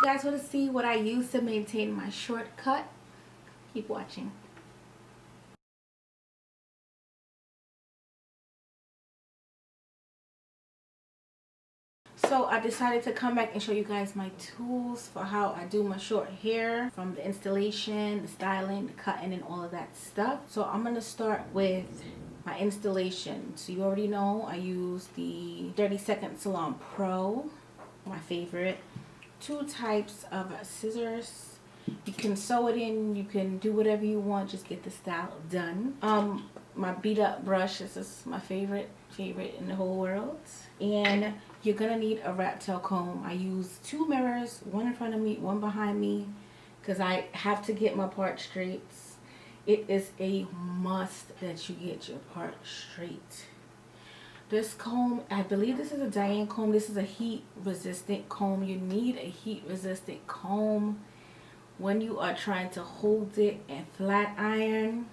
guys want to see what I use to maintain my short cut? Keep watching. So I decided to come back and show you guys my tools for how I do my short hair, from the installation, the styling, the cutting, and all of that stuff. So I'm going to start with my installation. So you already know I use the 30-second Salon Pro, my favorite. Two types of scissors. You can sew it in, you can do whatever you want, just get the style done. My beat up brush, this is my favorite in the whole world. And you're gonna need a rat tail comb. I use two mirrors, one in front of me, one behind me, because I have to get my part straight. It is a must that you get your part straight. This comb, I believe this is a Diane comb. This is a heat resistant comb. You need a heat resistant comb when you are trying to hold it and flat iron.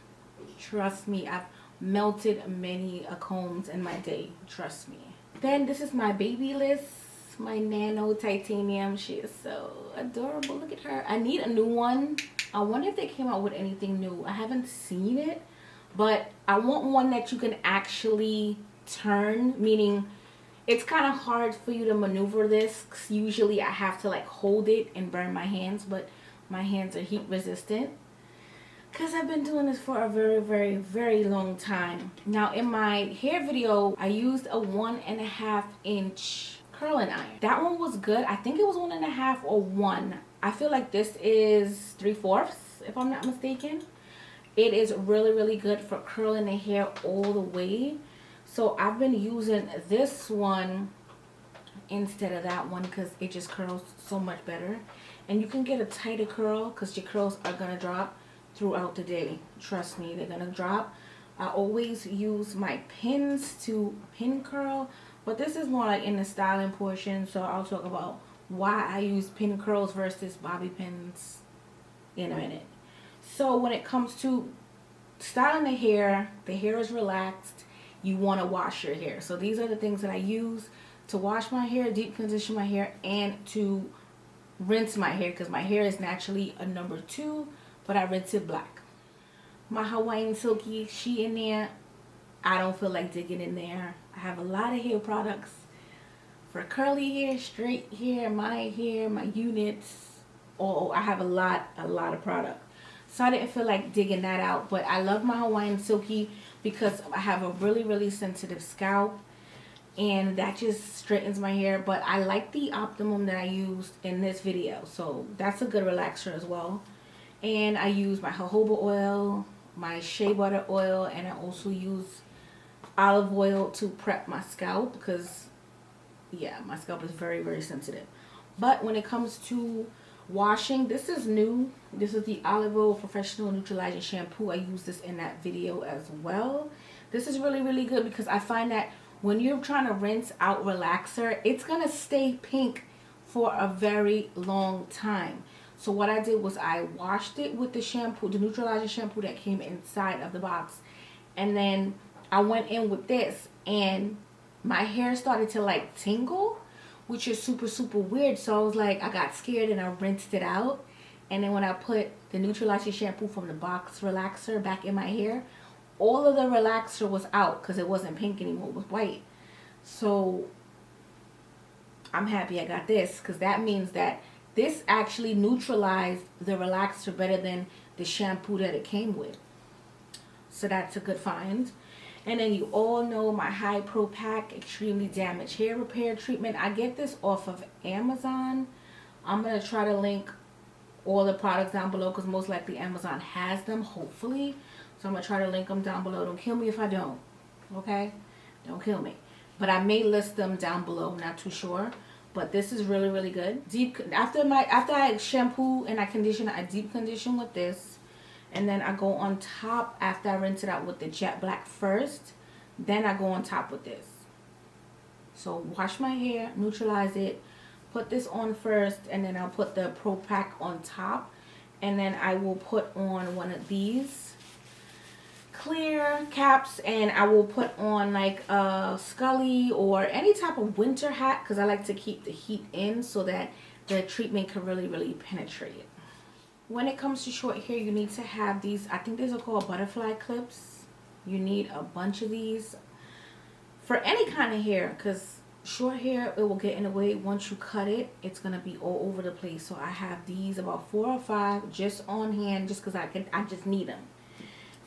Trust me, I've melted many combs in my day. Trust me. Then this is my Babyliss, my nano titanium. She is so adorable. Look at her. I need a new one. I wonder if they came out with anything new. I haven't seen it, but I want one that you can actually turn, meaning it's kind of hard for you to maneuver this, 'cause usually I have to like hold it and burn my hands, but my hands are heat resistant because I've been doing this for a very long time. Now in my hair video, I used a 1.5 inch curling iron. That one was good. I think it was 1.5 or 1. I feel like this is 3/4 if I'm not mistaken. It is really good for curling the hair all the way. So I've been using this one instead of that one because it just curls so much better. And you can get a tighter curl because your curls are going to drop throughout the day. Trust me, they're going to drop. I always use my pins to pin curl, but this is more like in the styling portion, so I'll talk about why I use pin curls versus bobby pins in a minute. So when it comes to styling the hair is relaxed. You want to wash your hair. So these are the things that I use to wash my hair, deep condition my hair, and to rinse my hair, because my hair is naturally a number 2, but I rinse it black. My Hawaiian Silky, she in there. I don't feel like digging in there. I have a lot of hair products for curly hair, straight hair, my units. Oh, I have a lot of product. So I didn't feel like digging that out, but I love my Hawaiian Silky because I have a really sensitive scalp, and that just straightens my hair. But I like the Optimum that I used in this video, so that's a good relaxer as well. And I use my jojoba oil, my shea butter oil, and I also use olive oil to prep my scalp because, yeah, my scalp is very sensitive. But when it comes to washing, this is new. This is the Olive Oil Professional Neutralizing Shampoo. I use this in that video as well. This is really good because I find that when you're trying to rinse out relaxer, it's gonna stay pink for a very long time. So what I did was I washed it with the shampoo, the neutralizing shampoo that came inside of the box, and then I went in with this, and my hair started to like tingle, which is super weird. So I was like, I got scared and I rinsed it out. And then when I put the neutralizing shampoo from the box relaxer back in my hair, all of the relaxer was out because it wasn't pink anymore, it was white. So I'm happy I got this, because that means that this actually neutralized the relaxer better than the shampoo that it came with. So that's a good find. And then you all know my High Pro Pack Extremely Damaged Hair Repair Treatment. I get this off of Amazon. I'm going to try to link all the products down below because most likely Amazon has them, hopefully. So I'm going to try to link them down below. Don't kill me if I don't. Okay? Don't kill me. But I may list them down below. Not too sure. But this is really good. After I shampoo and I condition, I deep condition with this. And then I go on top after I rinse it out with the Jet Black first. Then I go on top with this. So wash my hair, neutralize it, put this on first, and then I'll put the Pro Pack on top. And then I will put on one of these clear caps, and I will put on like a Scully or any type of winter hat because I like to keep the heat in so that the treatment can really penetrate it. When it comes to short hair, you need to have these, I think these are called butterfly clips. You need a bunch of these for any kind of hair, because short hair, it will get in the way. Once you cut it, it's gonna be all over the place. So I have these about 4 or 5 just on hand, just because I just need them.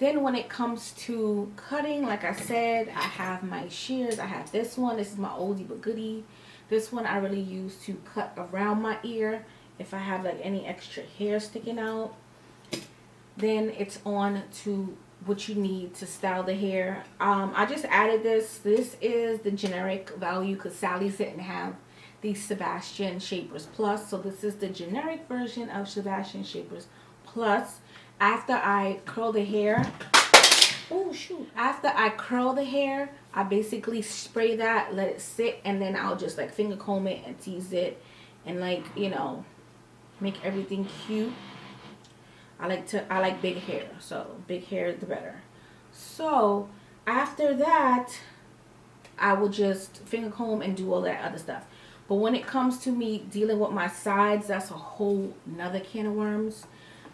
Then when it comes to cutting, like I said, I have my shears. I have this one. This is my oldie but goodie. This one I really use to cut around my ear if I have like any extra hair sticking out. Then it's on to what you need to style the hair. I just added this. This is the generic value because Sally's didn't have the Sebastian Shapers Plus. So this is the generic version of Sebastian Shapers Plus. After I curl the hair, oh shoot, after I curl the hair, I basically spray that, let it sit, and then I'll just like finger comb it and tease it and like, you know, make everything cute. I like big hair, so big hair the better. So after that, I will just finger comb and do all that other stuff. But when it comes to me dealing with my sides, that's a whole nother can of worms.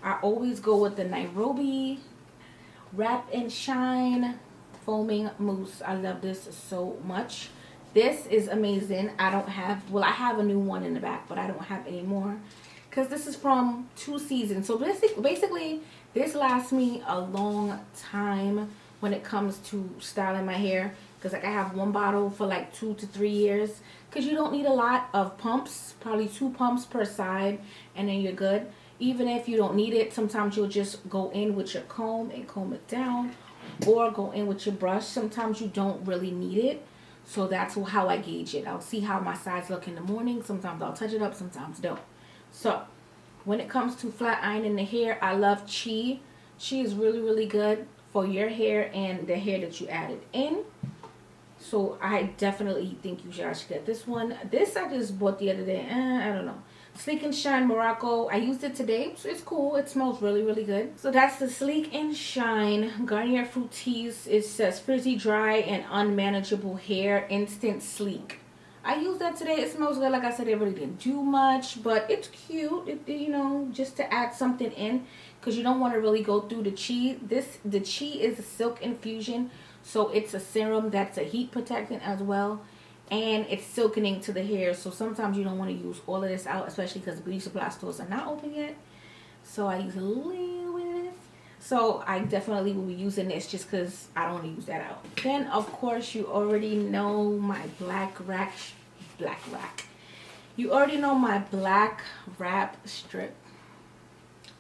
I always go with the Nairobi Wrap and Shine Foaming Mousse. I love this so much. This is amazing. I don't have, well, I have a new one in the back, but I don't have any more because this is from 2 seasons. So basically, this lasts me a long time when it comes to styling my hair, because like I have one bottle for like 2 to 3 years, because you don't need a lot of pumps, probably 2 pumps per side, and then you're good. Even if you don't need it, sometimes you'll just go in with your comb and comb it down, or go in with your brush. Sometimes you don't really need it. So that's how I gauge it. I'll see how my sides look in the morning. Sometimes I'll touch it up, sometimes don't. So when it comes to flat ironing the hair, I love Chi. Chi is really good for your hair and the hair that you added in. So I definitely think you should get this one. This I just bought the other day. I don't know. Sleek and Shine Morocco. I used it today, so it's cool. It smells really good. So that's the Sleek and Shine Garnier Fructis. It says frizzy, dry, and unmanageable hair, instant sleek. I used that today. It smells good. Like I said, it really didn't do much, but it's cute. You know, just to add something in, because you don't want to really go through the Chi. The Chi is a silk infusion, so it's a serum that's a heat protectant as well. And it's silkening to the hair, so sometimes you don't want to use all of this out, especially because beauty supply stores are not open yet. So I use a little bit of this. So I definitely will be using this just because I don't want to use that out. Then of course you already know my black wrap. You already know my black wrap strip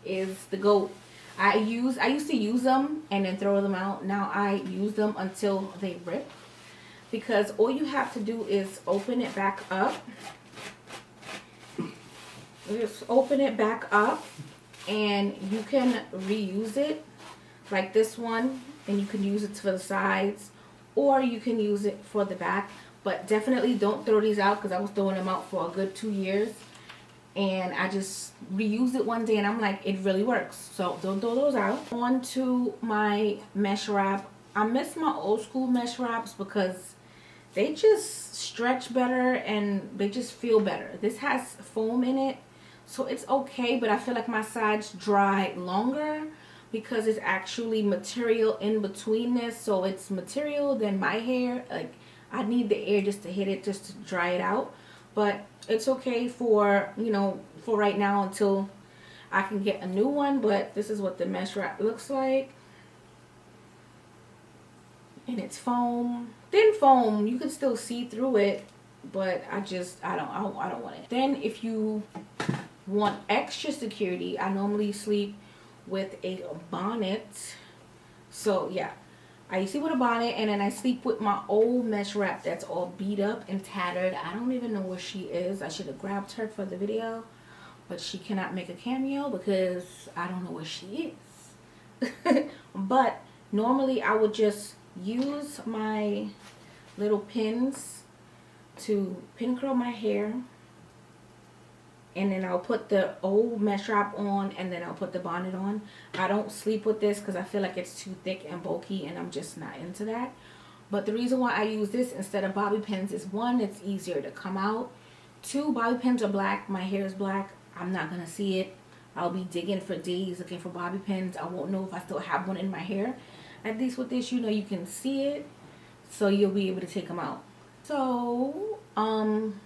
is the GOAT. I used to use them and then throw them out. Now I use them until they rip, because all you have to do is open it back up. Just open it back up, and you can reuse it like this one, and you can use it for the sides, or you can use it for the back. But definitely don't throw these out, because I was throwing them out for a good 2 years, and I just reused it one day and I'm like, it really works. So don't throw those out. On to my mesh wrap. I miss my old school mesh wraps because they just stretch better and they just feel better. This has foam in it, so it's okay, but I feel like my sides dry longer because it's actually material in between this. So it's material than my hair. Like, I need the air just to hit it, just to dry it out. But it's okay for, you know, for right now until I can get a new one. But this is what the mesh wrap looks like. And it's foam, thin foam. You can still see through it, but I don't want it. Then if you want extra security, I normally sleep with a bonnet. So yeah, I sleep with a bonnet, and then I sleep with my old mesh wrap that's all beat up and tattered. I don't even know where she is. I should have grabbed her for the video, but she cannot make a cameo because I don't know where she is. But normally I would just use my little pins to pin curl my hair, and then I'll put the old mesh wrap on, and then I'll put the bonnet on. I don't sleep with this because I feel like it's too thick and bulky, and I'm just not into that. But the reason why I use this instead of bobby pins is, one, it's easier to come out. 2 bobby pins are black. My hair is black. I'm not gonna see it. I'll be digging for days looking for bobby pins. I won't know if I still have one in my hair. At least with this, you know, you can see it, so you'll be able to take them out. So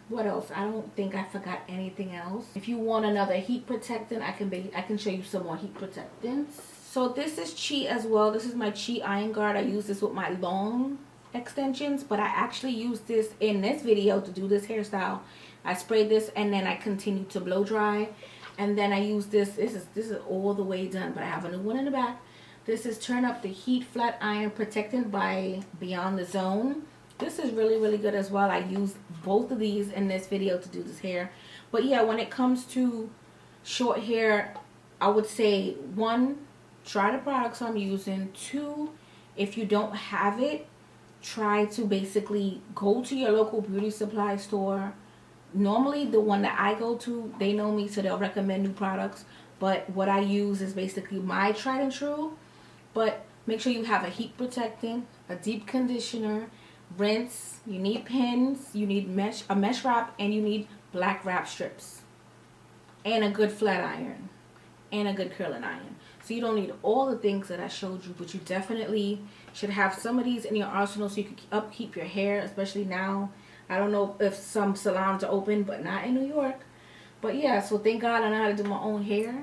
what else? I don't think I forgot anything else. If you want another heat protectant, I can show you some more heat protectants. So this is Chi as well. This is my Chi Iron Guard. I use this with my long extensions, but I actually use this in this video to do this hairstyle. I sprayed this and then I continue to blow dry, and then I use this. This is all the way done, but I have a new one in the back. This is Turn Up the Heat Flat Iron Protectant by Beyond the Zone. This is really, really good as well. I used both of these in this video to do this hair. But yeah, when it comes to short hair, I would say 1, try the products I'm using. 2, if you don't have it, try to basically go to your local beauty supply store. Normally the one that I go to, they know me, so they'll recommend new products. But what I use is basically my tried and true. But make sure you have a heat protectant, a deep conditioner, rinse, you need pins, you need a mesh wrap, and you need black wrap strips, and a good flat iron, and a good curling iron. So you don't need all the things that I showed you, but you definitely should have some of these in your arsenal so you can upkeep your hair, especially now. I don't know if some salons are open, but not in New York. But yeah, so thank God I know how to do my own hair.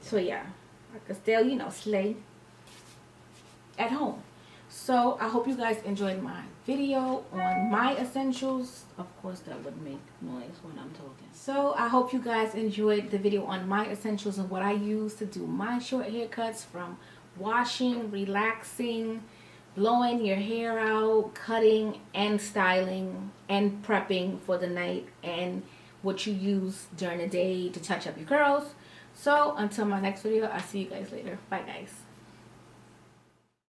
So yeah, I can still, you know, slay at home. So I hope you guys enjoyed my video on my essentials. Of course that would make noise when I'm talking. So I hope you guys enjoyed the video on my essentials and what I use to do my short haircuts, from washing, relaxing, blowing your hair out, cutting and styling and prepping for the night, and what you use during the day to touch up your curls. So until my next video, I'll see you guys later. Bye guys.